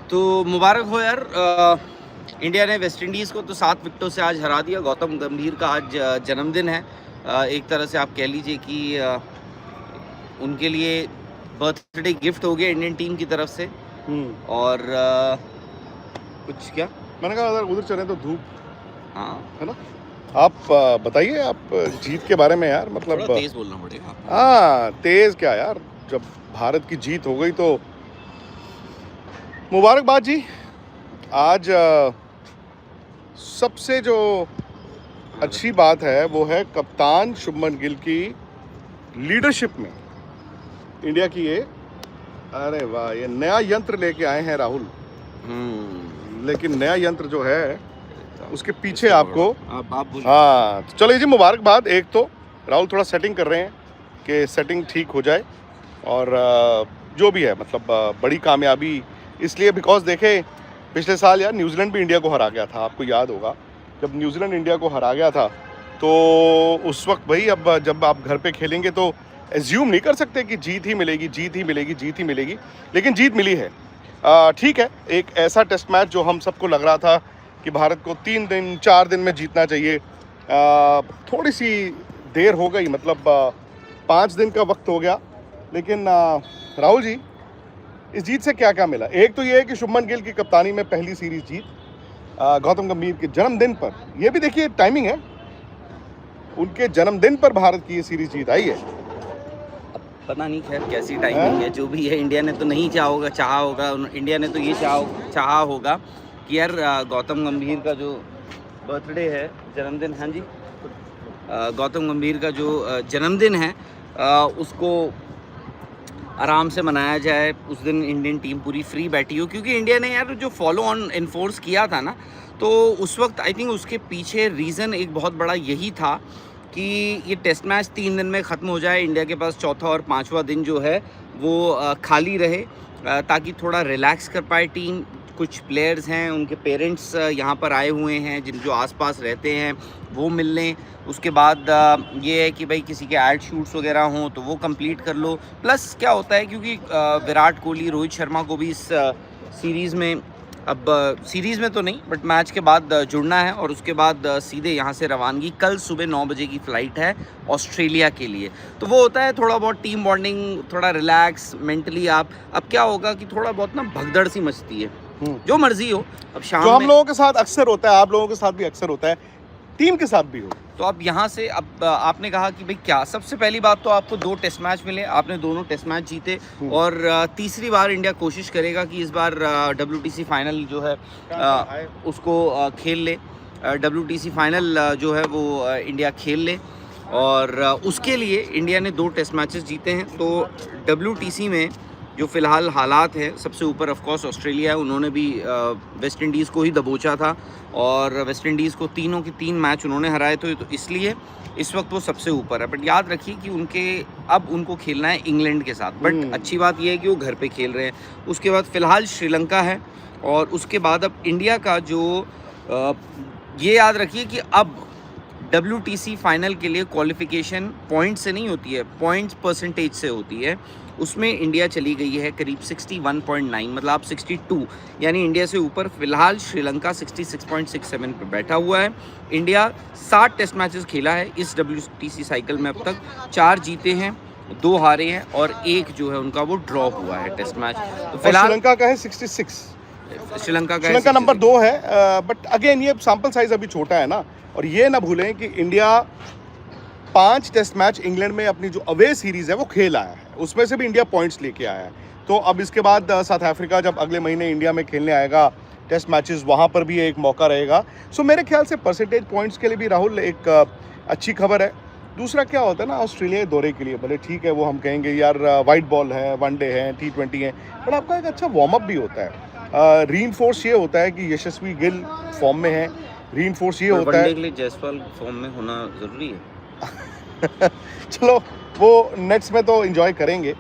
तो मुबारक हो यार। इंडिया ने वेस्ट इंडीज़ को तो 7 विकेटों से आज हरा दिया। गौतम गंभीर का आज जन्मदिन है। एक तरह से आप कह लीजिए कि उनके लिए बर्थडे गिफ्ट हो गया इंडियन टीम की तरफ से। और कुछ क्या मैंने कहा अगर उधर चले तो धूप, हाँ है ना। आप बताइए आप जीत के बारे में यार, मतलब थोड़ा तेज बोलना पड़ेगा। हाँ तेज क्या यार, जब भारत की जीत हो गई तो मुबारकबाद जी। आज सबसे जो अच्छी बात है वो है कप्तान शुभमन गिल की लीडरशिप में इंडिया की ये, अरे वाह, ये नया यंत्र लेके आए हैं राहुल। लेकिन नया यंत्र जो है उसके पीछे आपको आप हाँ, तो चलो जी मुबारकबाद। एक तो राहुल थोड़ा सेटिंग कर रहे हैं कि सेटिंग ठीक हो जाए, और जो भी है मतलब बड़ी कामयाबी इसलिए बिकॉज देखे पिछले साल यार न्यूजीलैंड भी इंडिया को हरा गया था, आपको याद होगा। जब न्यूजीलैंड इंडिया को हरा गया था तो उस वक्त भाई, अब जब आप घर पे खेलेंगे तो एज्यूम नहीं कर सकते कि जीत ही मिलेगी, जीत ही मिलेगी, जीत ही मिलेगी, लेकिन जीत मिली है। ठीक है, एक ऐसा टेस्ट मैच जो हम सबको लग रहा था कि भारत को 3 दिन 4 दिन में जीतना चाहिए, थोड़ी सी देर हो गई, मतलब 5 दिन का वक्त हो गया। लेकिन राहुल जी, इस जीत से क्या क्या मिला? एक तो ये है कि शुभमन गिल की कप्तानी में पहली सीरीज जीत, गौतम गंभीर के जन्मदिन पर, ये भी देखिए टाइमिंग है, उनके जन्मदिन पर भारत की ये सीरीज जीत आई है। पता नहीं खैर कैसी टाइमिंग है, जो भी है इंडिया ने तो नहीं चाहा होगा। इंडिया ने तो ये चाहा होगा कि यार गौतम गंभीर का जो बर्थडे है, जन्मदिन, हाँ जी, गौतम गंभीर का जो जन्मदिन है उसको आराम से मनाया जाए। उस दिन इंडियन टीम पूरी फ्री बैठी हो, क्योंकि इंडिया ने यार जो फॉलो ऑन इन्फोर्स किया था ना, तो उस वक्त आई थिंक उसके पीछे रीज़न एक बहुत बड़ा यही था कि ये टेस्ट मैच 3 दिन में ख़त्म हो जाए, इंडिया के पास चौथा और 5वां दिन जो है वो खाली रहे, ताकि थोड़ा रिलैक्स कर पाए टीम। कुछ प्लेयर्स हैं, उनके पेरेंट्स यहाँ पर आए हुए हैं, जिन जो आसपास रहते हैं वो मिल लें। उसके बाद ये है कि भाई किसी के ऐड शूट्स वगैरह हों तो वो कंप्लीट कर लो। प्लस क्या होता है, क्योंकि विराट कोहली, रोहित शर्मा को भी इस सीरीज़ में, अब सीरीज़ में तो नहीं बट मैच के बाद जुड़ना है, और उसके बाद सीधे यहाँ से रवानगी कल सुबह 9 बजे की फ़्लाइट है ऑस्ट्रेलिया के लिए। तो वो होता है थोड़ा बहुत टीम बॉन्डिंग, थोड़ा रिलैक्स मेंटली। आप अब क्या होगा कि थोड़ा बहुत ना भगदड़ सी मचती है, जो मर्जी हो। अब शाम जो हम लोगों के साथ अक्सर होता है, आप लोगों के साथ भी अक्सर होता है, टीम के साथ भी हो। तो अब यहाँ से, अब आपने कहा कि भाई क्या, सबसे पहली बात तो आपको 2 टेस्ट मैच मिले, आपने दोनों टेस्ट मैच जीते, और तीसरी बार इंडिया कोशिश करेगा कि इस बार WTC फाइनल जो है उसको खेल ले। WTC फाइनल जो है वो इंडिया खेल ले, और उसके लिए इंडिया ने 2 टेस्ट मैचेस जीते हैं। तो WTC में जो फ़िलहाल हालात हैं, सबसे ऊपर ऑफ कोर्स ऑस्ट्रेलिया है। उन्होंने भी वेस्ट इंडीज़ को ही दबोचा था, और वेस्ट इंडीज़ को तीनों के 3 मैच उन्होंने हराए थे, तो इसलिए इस वक्त वो सबसे ऊपर है। बट याद रखिए कि अब उनको खेलना है इंग्लैंड के साथ। बट अच्छी बात यह है कि वो घर पे खेल रहे हैं। उसके बाद फ़िलहाल श्रीलंका है, और उसके बाद अब इंडिया का जो ये याद रखिए कि अब WTC फाइनल के लिए क्वालिफिकेशन पॉइंट से नहीं होती है, पॉइंट्स परसेंटेज से होती है। उसमें इंडिया चली गई है करीब 61.9, मतलब आप 62, यानी इंडिया से ऊपर। फिलहाल श्रीलंका 66.67 पर बैठा हुआ है। इंडिया 60 टेस्ट मैचेस खेला है इस WTC साइकिल में, अब तक 4 जीते हैं, 2 हारे हैं, और 1 जो है उनका वो ड्रॉ हुआ है टेस्ट मैच। तो फिलहाल श्रीलंका का है 66, श्रीलंका नंबर 2 है। बट अगेन ये सैंपल साइज अभी छोटा है ना, और ये ना भूलें कि इंडिया 5 टेस्ट मैच इंग्लैंड में अपनी जो अवे सीरीज है वो खेल आया है, उसमें से भी इंडिया पॉइंट्स लेके आया है। तो अब इसके बाद साउथ अफ्रीका जब अगले महीने इंडिया में खेलने आएगा टेस्ट मैचेस, वहाँ पर भी एक मौका रहेगा। सो मेरे ख्याल से परसेंटेज पॉइंट्स के लिए भी राहुल एक अच्छी खबर है। दूसरा क्या होता है ना, ऑस्ट्रेलिया दौरे के लिए भले ठीक है, वो हम कहेंगे यार वाइट बॉल है, वनडे है, T20 है, पर आपका एक अच्छा वार्म अप भी होता है। रीइंफोर्स ये होता है कि यशस्वी गिल फॉर्म में है, रीइंफोर्स ये होता है के लिए जायसवाल फॉर्म में होना ज़रूरी है। चलो वो नेट्स में तो एंजॉय करेंगे।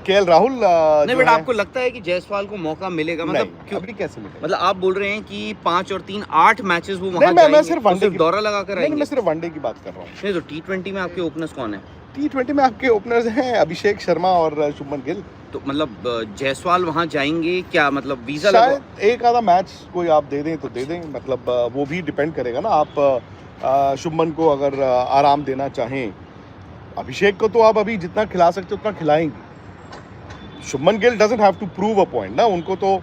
KL राहुल नहीं, बट आपको लगता है कि जायसवाल को मौका मिलेगा? मतलब क्यों, अभी कैसे मिलेगा? मतलब आप बोल रहे हैं कि 5 और 3 8 मैचेस वो वहां जाएंगे, मैं सिर्फ वनडे दौरा लगा कर आएंगे। मैं सिर्फ वनडे की बात कर रहा हूँ। नहीं, तो T20 में आपके ओपनर्स कौन है? T20 में आपके ओपनर्स हैं अभिषेक शर्मा और शुभमन गिल। तो मतलब जायसवाल वहाँ जाएंगे क्या, मतलब वीज़ा लगा? शायद एक आधा मैच कोई आप दे दें तो दे दें, मतलब वो भी डिपेंड करेगा ना। आप शुभमन को अगर आराम देना चाहें, अभिषेक को तो आप अभी जितना खिला सकते उतना खिलाएंगे। Shubman Gill doesn't have to prove a point ना, उनको तो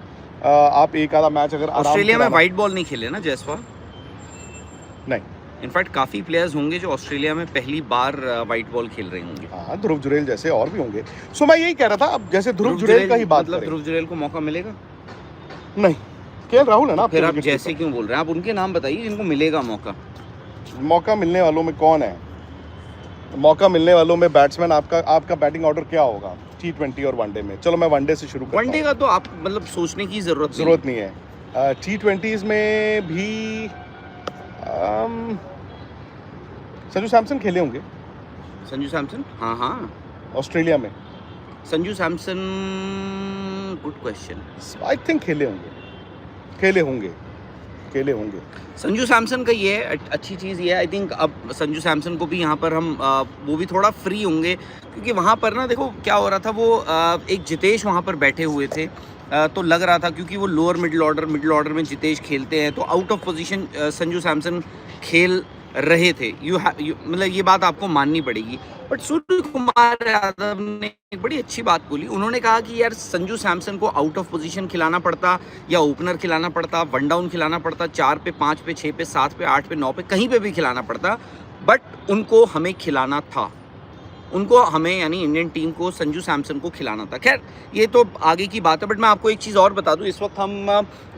आप एक आधा मैच अगर आराम ऑस्ट्रेलिया में खिलाना- वाइट बॉल नहीं खेले ना जायसवाल? नहीं। इनफैक्ट काफ़ी प्लेयर्स होंगे जो ऑस्ट्रेलिया में पहली बार वाइट बॉल खेल रहे होंगे। हाँ, ध्रुव जुरेल जैसे और भी होंगे। सो मैं यही कह रहा था, अब जैसे ध्रुव जुरेल का ही बात मतलब करें। ध्रुव जुरेल को मौका मिलेगा? नहीं, के राहुल है ना। फिर आप आपके जैसे क्यों बोल रहे हैं? आप उनके नाम बताइए जिनको मिलेगा मौका। मौका मिलने वालों में कौन है? मौका मिलने वालों में बैट्समैन, आपका बैटिंग ऑर्डर क्या होगा T20 और वनडे में? चलो मैं वनडे से शुरू करता हूं। वनडे का तो आप मतलब सोचने की जरूरत नहीं है। T20s में भी संजू सैमसन खेले होंगे संजू सैमसन, हाँ हाँ, ऑस्ट्रेलिया में। Sanju Samson, good question. I think खेले होंगे। संजू सैमसन का ये है, अच्छी चीज़ ये है, आई थिंक अब संजू सैमसन को भी यहाँ पर हम वो भी थोड़ा फ्री होंगे, क्योंकि वहाँ पर ना देखो क्या हो रहा था, वो एक जितेश वहाँ पर बैठे हुए थे, तो लग रहा था क्योंकि वो लोअर मिडिल ऑर्डर में जितेश खेलते हैं, तो out of position Sanju Samson खेल रहे थे। मतलब ये बात आपको माननी पड़ेगी। बट सूर्य कुमार यादव ने एक बड़ी अच्छी बात बोली। उन्होंने कहा कि यार संजू सैमसन को आउट ऑफ पोजीशन खिलाना पड़ता या ओपनर खिलाना पड़ता, वन डाउन खिलाना पड़ता, 4 पे 5 पे 6 पे 7 पे 8 पे 9 पे कहीं पे भी खिलाना पड़ता, बट उनको हमें खिलाना था, उनको हमें यानी इंडियन टीम को संजू सैमसन को खिलाना था। खैर ये तो आगे की बात है। बट मैं आपको एक चीज़ और बता दूं, इस वक्त हम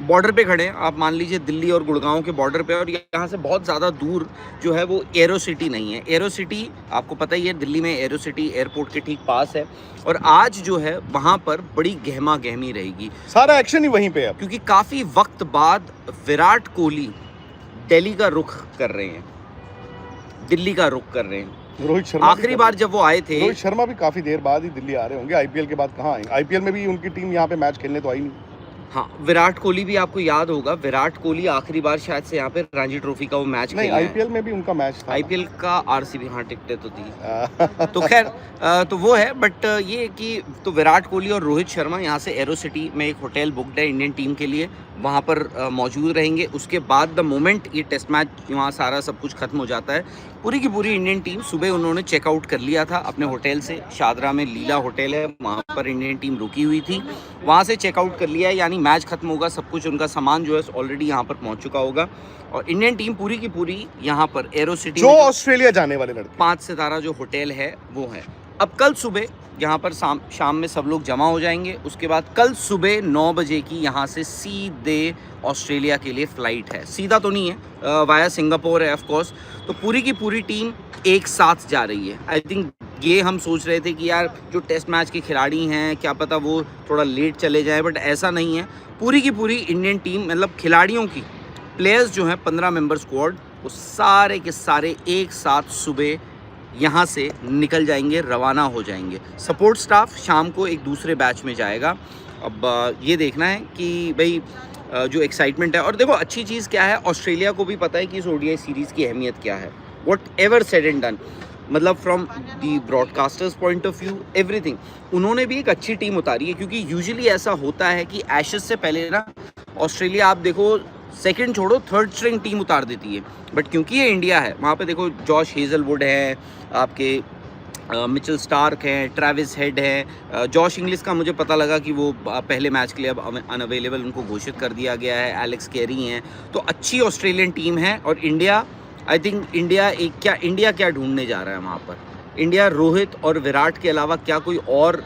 बॉर्डर पे खड़े हैं, आप मान लीजिए दिल्ली और गुड़गांव के बॉर्डर पे, और यहाँ से बहुत ज़्यादा दूर जो है वो एरो सिटी नहीं है। एरो सिटी आपको पता ही है, दिल्ली में एरो सिटी एयरपोर्ट के ठीक पास है, और आज जो है वहाँ पर बड़ी गहमा गहमी रहेगी, सारा एक्शन ही वहीं पे है, क्योंकि काफ़ी वक्त बाद विराट कोहली दिल्ली का रुख कर रहे हैं, दिल्ली का रुख कर रहे हैं। रोहित शर्मा आखिरी बार जब वो आए थे, रोहित शर्मा भी काफी देर बाद ही दिल्ली आ रहे होंगे। आईपीएल के बाद कहाँ आएंगे? आईपीएल में भी उनकी टीम यहाँ पे मैच खेलने तो आई नहीं। हाँ, विराट कोहली भी आपको याद होगा, विराट कोहली आखिरी बार शायद से यहाँ पे रणजी ट्रॉफी का वो मैच नहीं, आईपीएल में भी उनका मैच था। आईपीएल का आरसीबी, हाँ टिकटें तो थी। तो खैर तो वो है। बट ये कि तो विराट कोहली और रोहित शर्मा यहाँ से एरो सिटी में एक होटल बुकड है इंडियन टीम के लिए, वहाँ पर मौजूद रहेंगे। उसके बाद द मोमेंट ये टेस्ट मैच वहाँ सारा सब कुछ खत्म हो जाता है, पूरी की पूरी इंडियन टीम सुबह उन्होंने चेकआउट कर लिया था अपने होटल से। शादरा में लीला होटल है, वहाँ पर इंडियन टीम रुकी हुई थी, वहाँ से चेकआउट कर लिया है, यानी मैच खत्म होगा, सब कुछ उनका सामान जो है ऑलरेडी यहाँ पर पहुँच चुका होगा, और इंडियन टीम पूरी की पूरी यहाँ पर एरो सिटी जो ऑस्ट्रेलिया जाने वाले लड़के 5 सितारा जो होटल है वो है। अब कल सुबह यहाँ पर शाम में सब लोग जमा हो जाएंगे। उसके बाद कल सुबह 9 बजे की यहाँ से सीधे ऑस्ट्रेलिया के लिए फ़्लाइट है। सीधा तो नहीं है, वाया सिंगापुर है ऑफ कोर्स। तो पूरी की पूरी टीम एक साथ जा रही है। आई थिंक ये हम सोच रहे थे कि यार जो टेस्ट मैच के खिलाड़ी हैं क्या पता वो थोड़ा लेट चले जाए, बट ऐसा नहीं है। पूरी की पूरी इंडियन टीम, मतलब खिलाड़ियों की, प्लेयर्स जो हैं 15 मेंबर स्क्वाड, वो सारे के सारे एक साथ सुबह यहाँ से निकल जाएंगे, रवाना हो जाएंगे। सपोर्ट स्टाफ शाम को एक दूसरे बैच में जाएगा। अब ये देखना है कि भाई जो एक्साइटमेंट है, और देखो अच्छी चीज़ क्या है, ऑस्ट्रेलिया को भी पता है कि इस ओडीआई सीरीज़ की अहमियत क्या है। Whatever said and done, मतलब from the broadcaster's point of view everything, उन्होंने भी एक अच्छी टीम उतारी है। क्योंकि यूजुअली ऐसा होता है कि एशेस से पहले ना ऑस्ट्रेलिया, आप देखो सेकंड छोड़ो थर्ड स्ट्रिंग टीम उतार देती है, बट क्योंकि ये इंडिया है, वहाँ पे देखो जॉश हेजलवुड है, आपके मिचेल स्टार्क हैं, ट्रेविस हेड है, जॉश इंग्लिश का मुझे पता लगा कि वो पहले मैच के लिए अब अनअवेलेबल, उनको घोषित कर दिया गया है, एलेक्स कैरी हैं। तो अच्छी ऑस्ट्रेलियन टीम है। और इंडिया, आई थिंक इंडिया क्या ढूंढने जा रहा है वहाँ पर? इंडिया रोहित और विराट के अलावा क्या कोई और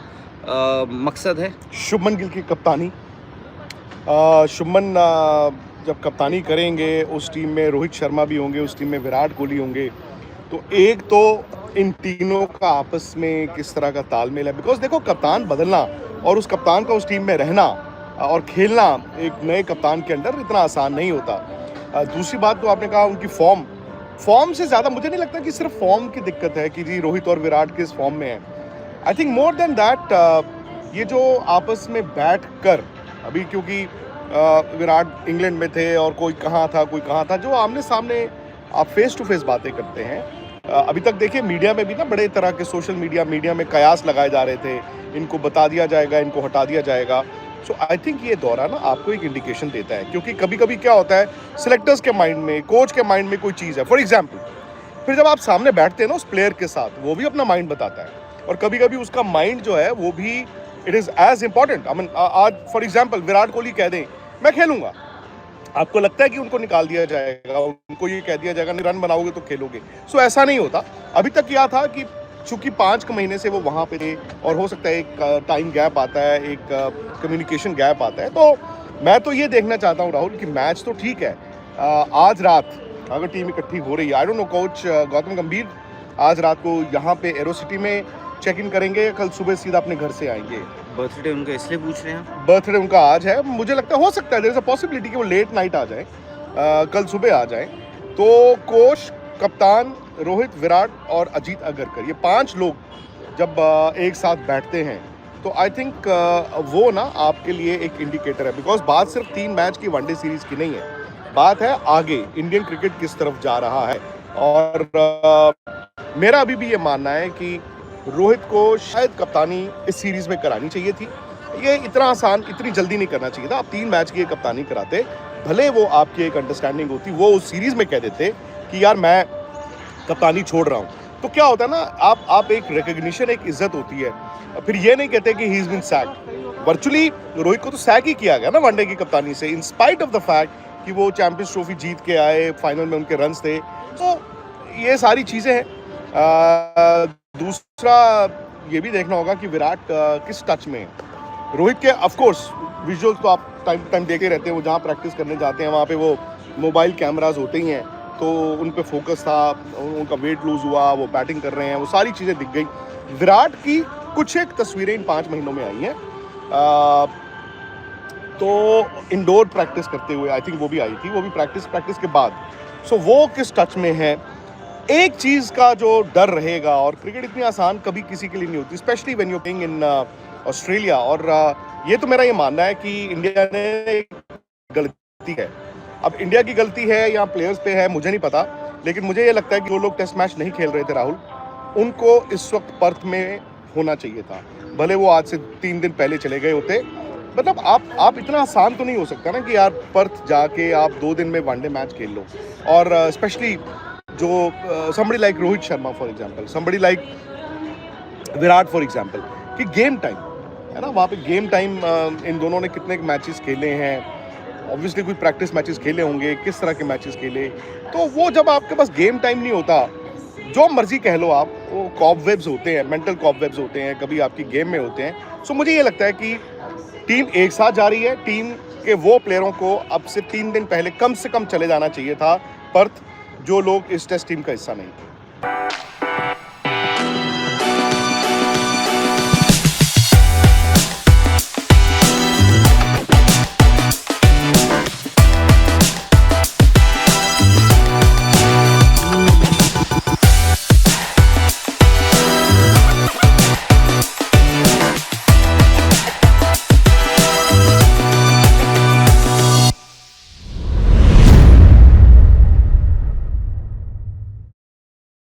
मकसद है? शुभमन गिल की कप्तानी। शुभमन जब कप्तानी करेंगे, उस टीम में रोहित शर्मा भी होंगे, उस टीम में विराट कोहली होंगे, तो एक तो इन तीनों का आपस में किस तरह का तालमेल है। बिकॉज देखो, कप्तान बदलना और उस कप्तान का उस टीम में रहना और खेलना एक नए कप्तान के अंडर इतना आसान नहीं होता। दूसरी बात तो आपने कहा उनकी फॉर्म से ज़्यादा मुझे नहीं लगता कि सिर्फ फॉर्म की दिक्कत है कि जी रोहित और विराट किस फॉर्म में है। I think more than that, ये जो आपस में बैठ कर अभी, क्योंकि विराट इंग्लैंड में थे और कोई कहाँ था, जो आमने सामने आप फेस टू फेस बातें करते हैं, अभी तक देखिए मीडिया में भी ना बड़े तरह के सोशल मीडिया में कयास लगाए जा रहे थे, इनको बता दिया जाएगा, इनको हटा दिया जाएगा। सो आई थिंक ये दौरा ना आपको एक इंडिकेशन देता है, क्योंकि कभी कभी क्या होता है सिलेक्टर्स के माइंड में, कोच के माइंड में कोई चीज़ है, फॉर एग्जाम्पल फिर जब आप सामने बैठते हैं ना उस प्लेयर के साथ, वो भी अपना माइंड बताता है, और कभी कभी उसका माइंड जो है वो भी it is as important. I mean आज फॉर एग्जाम्पल विराट कोहली कह दें मैं खेलूंगा, आपको लगता है कि उनको निकाल दिया जाएगा, उनको ये कह दिया जाएगा नहीं रन बनाओगे तो खेलोगे। सो ऐसा नहीं होता। अभी तक क्या था कि चूंकि 5 महीने से वो वहाँ पे थे, और हो सकता है एक टाइम गैप आता है, एक कम्युनिकेशन गैप आता है, तो मैं तो ये देखना चाहता हूँ राहुल कि मैच तो ठीक है, आज रात अगर टीम इकट्ठी हो रही है, I don't know coach Gautam गंभीर आज रात को यहाँ पे एरो सिटी में चेक इन करेंगे, कल सुबह सीधा अपने घर से आएंगे। बर्थडे उनका इसलिए पूछ रहे हैं? बर्थडे उनका आज है, मुझे लगता है हो सकता है देयर इज अ पॉसिबिलिटी कि वो लेट नाइट आ जाए, कल सुबह आ जाए। तो कोच, कप्तान, रोहित, विराट और अजीत अगरकर, ये 5 लोग जब एक साथ बैठते हैं तो आई थिंक वो ना आपके लिए एक इंडिकेटर है, बिकॉज बात सिर्फ 3 मैच की वनडे सीरीज की नहीं है, बात है आगे इंडियन क्रिकेट किस तरफ जा रहा है। और मेरा अभी भी ये मानना है कि रोहित को शायद कप्तानी इस सीरीज में करानी चाहिए थी। ये इतना आसान, इतनी जल्दी नहीं करना चाहिए था। आप 3 मैच की कप्तानी कराते, भले वो आपकी एक अंडरस्टैंडिंग होती, वो उस सीरीज में कह देते कि यार मैं कप्तानी छोड़ रहा हूँ, तो क्या होता है ना, आप एक रिकग्निशन, एक इज्जत होती है। फिर ये नहीं कहते कि he is been sacked. Virtually Rohit को तो सैक ही किया गया ना वनडे की कप्तानी से, in spite of the fact कि वो चैंपियंस ट्रॉफी जीत के आए, फाइनल में उनके रन्स थे। तो ये सारी चीज़ें हैं। दूसरा ये भी देखना होगा कि विराट किस टच में है। रोहित के ऑफ कोर्स विजुअल्स तो आप टाइम देखते रहते हैं, वो जहाँ प्रैक्टिस करने जाते हैं वहाँ पे वो मोबाइल कैमराज होते ही हैं, तो उन पे फोकस था, उनका वेट लूज हुआ, वो बैटिंग कर रहे हैं, वो सारी चीज़ें दिख गई। विराट की कुछ एक तस्वीरें इन 5 महीनों में आई हैं, तो इंडोर प्रैक्टिस करते हुए आई थिंक वो भी आई थी, वो भी प्रैक्टिस के बाद। सो वो किस टच में है, एक चीज़ का जो डर रहेगा, और क्रिकेट इतनी आसान कभी किसी के लिए नहीं होती, specially when you playing in Australia. और ये तो मेरा ये मानना है कि इंडिया ने गलती है, अब इंडिया की गलती है या प्लेयर्स पे है मुझे नहीं पता, लेकिन मुझे ये लगता है कि जो लोग टेस्ट मैच नहीं खेल रहे थे राहुल, उनको इस वक्त पर्थ में होना चाहिए था, भले वो आज से 3 दिन पहले चले गए होते। मतलब आप इतना आसान तो नहीं हो सकता ना कि यार पर्थ जाके आप 2 दिन में वनडे मैच खेल लो, और स्पेशली जो somebody like Rohit Sharma for example, somebody like Virat for example, कि गेम टाइम है ना, वहाँ पे गेम टाइम इन दोनों ने कितने मैचेस खेले हैं, ऑब्वियसली कोई प्रैक्टिस मैचेस खेले होंगे, किस तरह के मैचेस खेले, तो वो जब आपके पास गेम टाइम नहीं होता, जो मर्जी कह लो आप, वो कॉबवेब्स होते हैं, मेंटल कॉबवेब्स होते हैं, कभी आपकी गेम में होते हैं। सो मुझे ये लगता है कि टीम एक साथ जा रही है, टीम के वो प्लेयरों को अब से 3 दिन पहले कम से कम चले जाना चाहिए था पर्थ, जो लोग इस टेस्ट टीम का हिस्सा नहीं थे।